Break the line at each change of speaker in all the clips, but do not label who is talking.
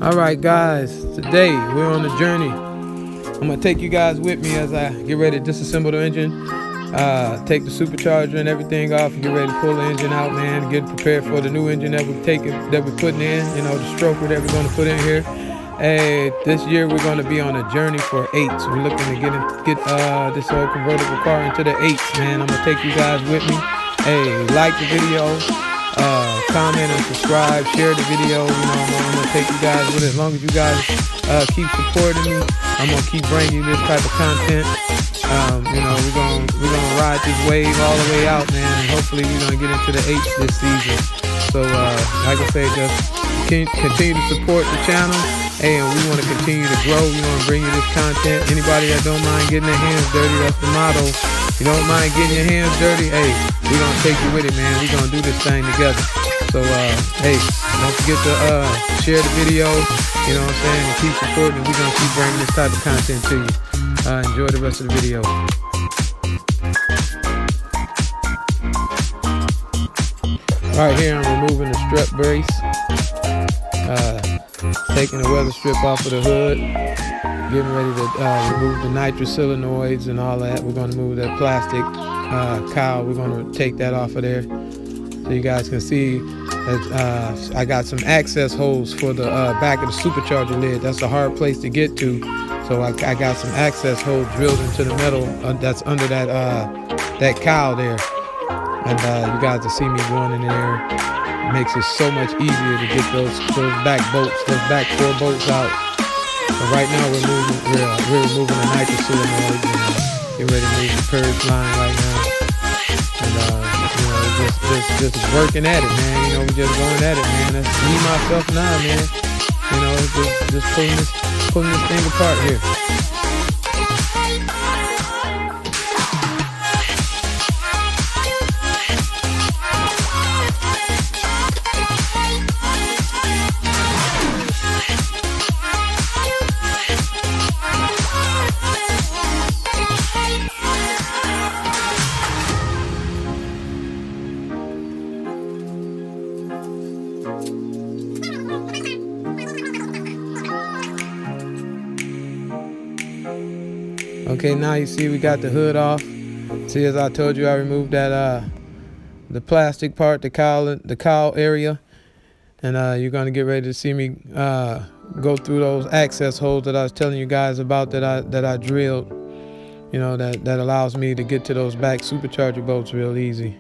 Alright guys, today we're on a journey. I'm going to take you guys with me as I get ready to disassemble the engine, take the supercharger and everything off, and get ready to pull the engine out, man. Get prepared for the new engine that we're putting in, the stroker that we're going to put in here. Hey, this year we're going to be on a journey for 8s. We're looking to get this old convertible car into the 8s, man. I'm going to take you guys with me. Hey, like the video, comment and subscribe, share the video. I'm gonna take you guys with it. As long as you guys keep supporting me, I'm gonna keep bringing you this type of content. We're gonna ride this wave all the way out, man, and hopefully we're gonna get into the 8s this season. So like I say, just continue to support the channel. Hey, and we want to continue to grow. We want to bring you this content. Anybody that don't mind getting their hands dirty, that's the motto. You don't mind getting your hands dirty, hey, we're going to take you with it, man. We're going to do this thing together. So, hey, don't forget to share the video, you know what I'm saying, and keep supporting it. We're going to keep bringing this type of content to you. Enjoy the rest of the video. Right here, I'm removing the strut brace. Taking the weather strip off of the hood. Getting ready to remove the nitrous solenoids and all that. We're going to move that plastic cowl. We're going to take that off of there so you guys can see that I got some access holes for the back of the supercharger lid. That's a hard place to get to, so I got some access holes drilled into the metal that's under that cowl there. And you guys will see me going in there. It makes it so much easier to get those back bolts, those back 4 bolts out. But right now we're removing the nitrous solenoid and get ready to move the purge line right now. And just working at it, man. We're just going at it, man. That's me, myself, and I, man. Just pulling this thing apart here. Okay, now you see we got the hood off. See, as I told you, I removed that the plastic part, the cowl area, and you're gonna get ready to see me go through those access holes that I was telling you guys about that I drilled. That allows me to get to those back supercharger bolts real easy.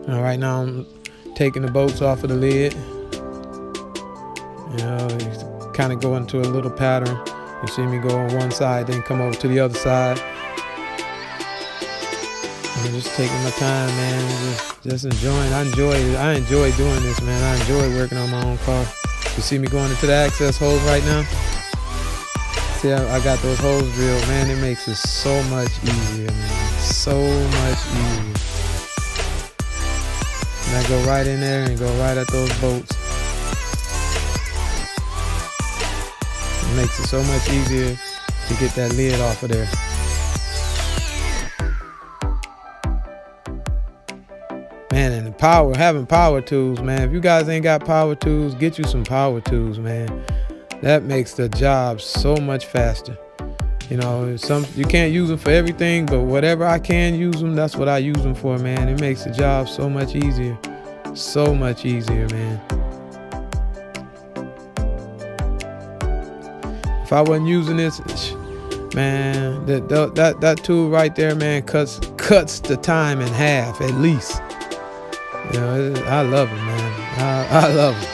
Right now I'm taking the bolts off of the lid. Kind of go into a little pattern. You see me go on one side, then come over to the other side. I'm just taking my time, man. Just enjoying. I enjoy doing this, man. I enjoy working on my own car. You see me going into the access holes right now? See, I got those holes drilled, man. It makes it so much easier, man. So much easier. And I go right in there and go right at those bolts. It makes it so much easier to get that lid off of there. Man, and having power tools, man. If you guys ain't got power tools, get you some power tools, man. That makes the job so much faster. You can't use them for everything, but whatever I can use them, that's what I use them for, man. It makes the job so much easier. So much easier, man. If I wasn't using this, man, that tool right there, man, cuts the time in half at least. I love it, man. I love it.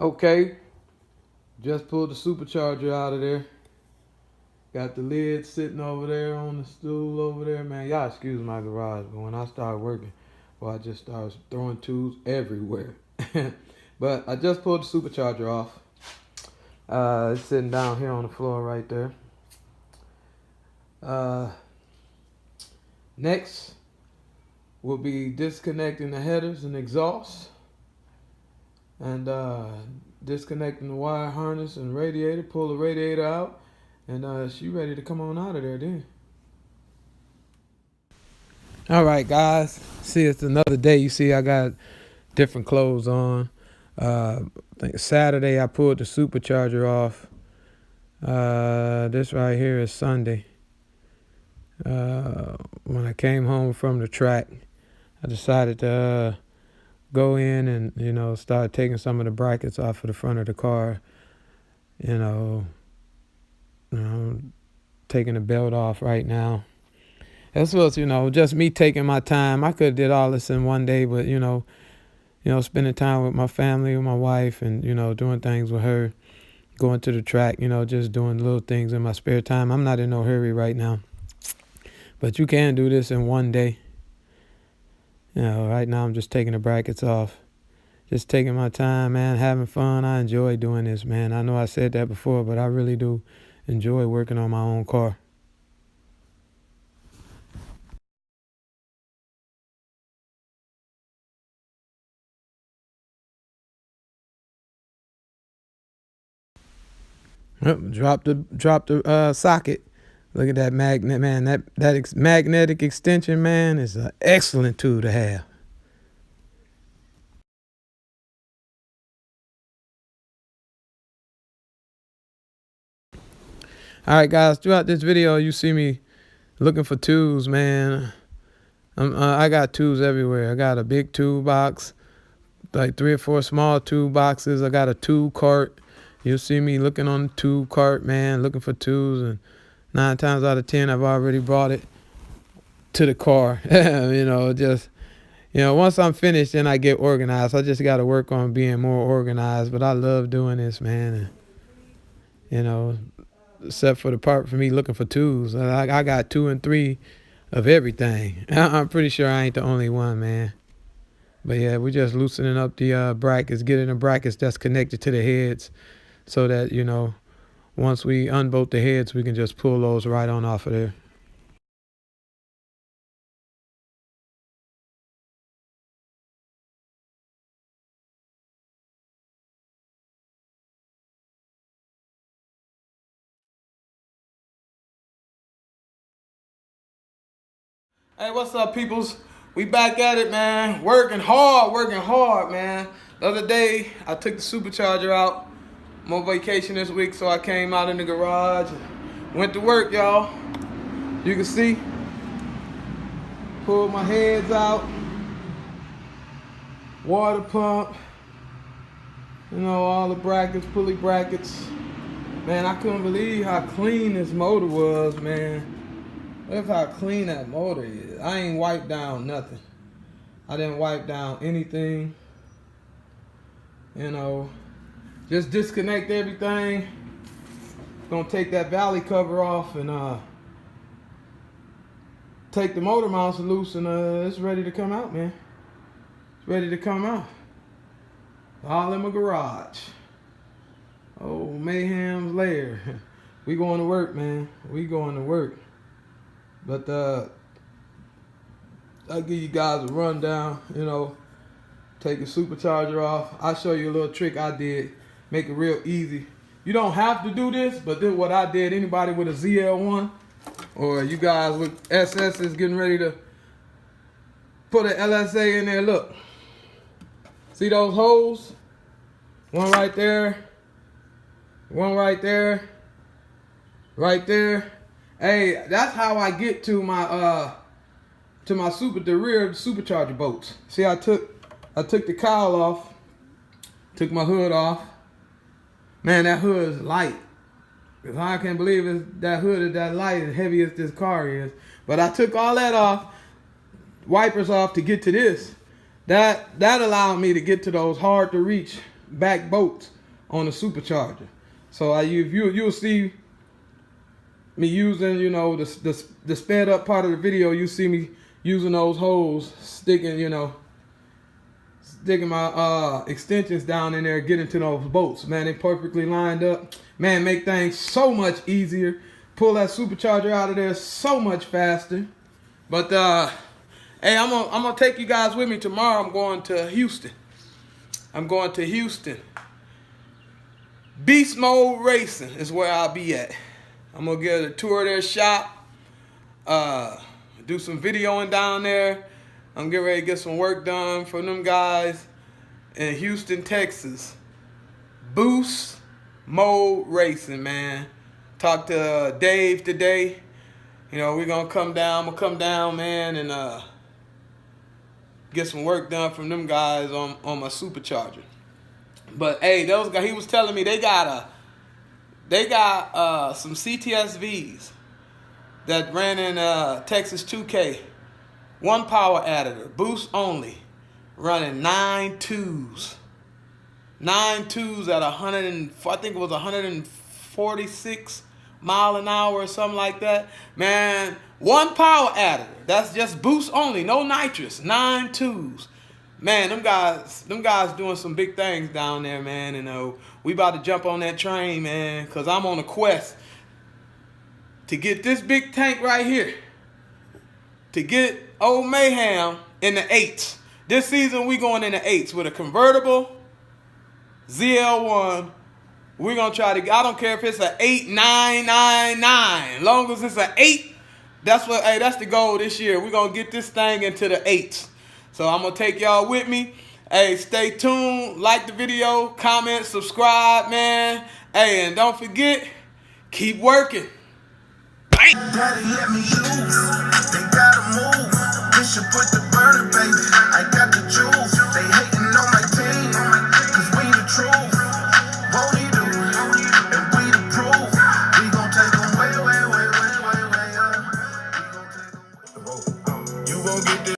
Okay, just pulled the supercharger out of there. Got the lid sitting over there on the stool over there, man. Y'all excuse my garage, but when I start working, well, I just start throwing tools everywhere. But I just pulled the supercharger off. It's sitting down here on the floor right there. Next, we'll be disconnecting the headers and exhaust, and disconnecting the wire harness and radiator. Pull the radiator out, and she ready to come on out of there then. All right, guys. See, it's another day. You see, I got different clothes on. I think Saturday I pulled the supercharger off. This right here is Sunday. When I came home from the track, I decided to go in and start taking some of the brackets off of the front of the car. You know, taking the belt off right now. This was, just me taking my time. I could have did all this in one day, but spending time with my family, with my wife, and doing things with her, going to the track, just doing little things in my spare time. I'm not in no hurry right now, but you can do this in one day. Right now I'm just taking the brackets off, just taking my time, man, having fun. I enjoy doing this, man. I know I said that before, but I really do enjoy working on my own car. Drop the socket. Look at that magnet, man. That magnetic extension, man, is an excellent tool to have. All right, guys. Throughout this video, you see me looking for tools, man. I got tools everywhere. I got a big tool box, like 3 or 4 small tool boxes. I got a tool cart. You'll see me looking on the tool cart, man, looking for tools, and 9 times out of 10, I've already brought it to the car. Once I'm finished, then I get organized. I just got to work on being more organized. But I love doing this, man. And, except for the part for me looking for tools, I got 2 and 3 of everything. I'm pretty sure I ain't the only one, man. But yeah, we're just loosening up the brackets, getting the brackets that's connected to the heads, so that once we unbolt the heads, we can just pull those right on off of there. Hey, what's up, peoples? We back at it, man. Working hard, man. The other day, I took the supercharger out. I'm on vacation this week, so I came out in the garage and went to work, y'all. You can see, pulled my heads out, water pump, all the brackets, pulley brackets. Man, I couldn't believe how clean this motor was, man. Look how clean that motor is. I ain't wiped down nothing. I didn't wipe down anything. Just disconnect everything. Gonna take that valley cover off and take the motor mounts loose, and it's ready to come out, man. It's ready to come out. All in my garage. Oh, Mayhem's lair. We going to work, man. We going to work. But I'll give you guys a rundown, take the supercharger off. I'll show you a little trick I did, make it real easy. You don't have to do this, but this is what I did. Anybody with a zl1, or you guys with SS is getting ready to put an LSA in there, look. See those holes? One right there, one right there, right there. Hey, that's how I get to my the rear supercharger bolts. See, I took the cowl off, took my hood off. Man, that hood is light. Cause I can't believe that hood is that light, as heavy as this car is. But I took all that off, wipers off, to get to this. That allowed me to get to those hard to reach back bolts. on the supercharger. So you'll see me using, you know, the sped up part of the video. You see me using those holes, sticking my extensions down in there, getting to those bolts. Man, they perfectly lined up. Man, make things so much easier. Pull that supercharger out of there so much faster. But hey, I'm gonna take you guys with me tomorrow. I'm going to Houston. Beast Mode Racing is where I'll be at. I'm gonna get a tour of their shop. Do some videoing down there. I'm getting ready to get some work done for them guys in Houston, Texas. Beast Mode Racing, man. Talked to Dave today. You know, we're gonna come down. I'm gonna come down, man, and get some work done from them guys on my supercharger. But hey, those guys, he was telling me they got some CTSVs that ran in Texas 2K. One power additive, boost only, running 9 twos. 9 twos at 100 and, I think it was 146 mile an hour or something like that. Man, one power additive. That's just boost only, no nitrous. 9 twos. Man, them guys doing some big things down there, man. And we about to jump on that train, man, because I'm on a quest to get this big tank right here. To get old Mayhem in the 8s. This season we going in the 8s with a convertible zl1. We're going to try to, I don't care if it's an 8999. Long as it's an 8, that's the goal this year. We're going to get this thing into the 8s. So I'm going to take y'all with me. Hey, stay tuned. Like the video, comment, subscribe, man. Hey, and don't forget, keep working.
Daddy, let me